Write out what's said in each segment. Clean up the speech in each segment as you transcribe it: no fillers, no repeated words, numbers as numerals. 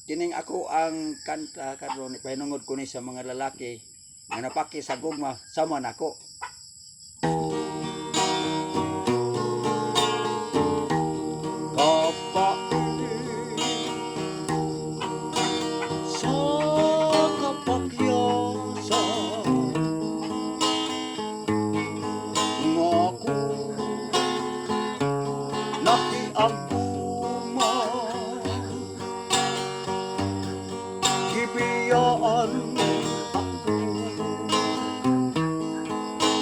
kining ako ang kanta karon pahinungod ko ni sa mga lalaki nga napaki sa gugma sama nako. Sa kapakyasan ngako nakiaguma gibiyaan ako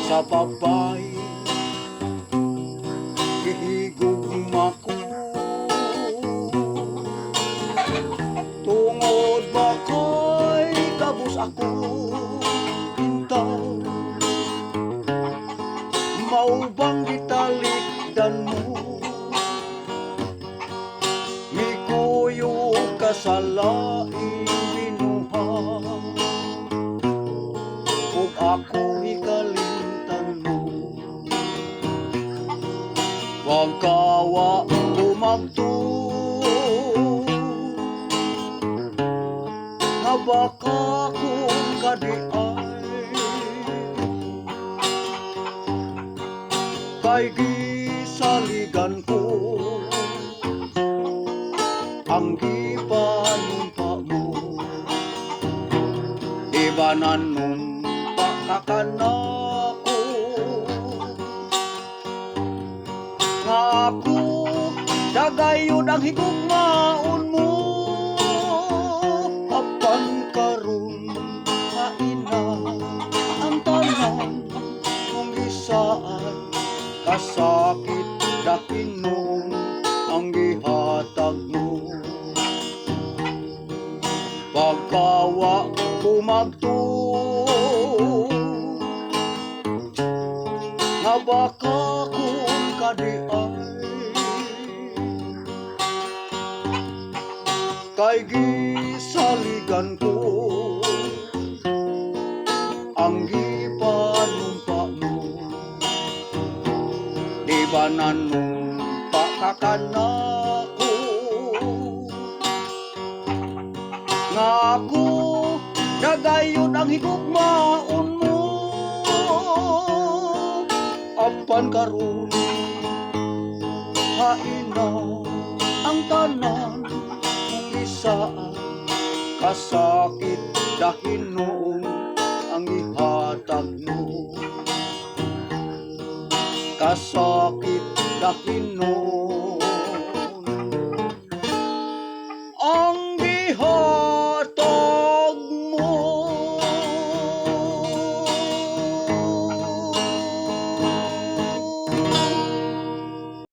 sa babay gihigugma ko tungod ba ko'y kabus ako pintaw maubang gitalikdan mo mikuyo ka sa laing binuha ug ako ikalimtan mo wag kawa umagtuo nga baka kung kadiay kay gisaligan ko ang gipanumpa mo ibanan mong pakakanako nga ako dagayod ang higugmaon mo apan karon nga ina ang tanan kung isaan kasakit dakinon ang gihatag mo pagkawa umagtuo nga baka kung kadiay kay gisaligan ko ang gipanumpa mo ibanan mong pakakanako nga ako dagayod ang higugmaon mo apan karon haina ang tanan kung isaan kasakit dahinon ang ihatag mo kasakit dahinon ang ihatag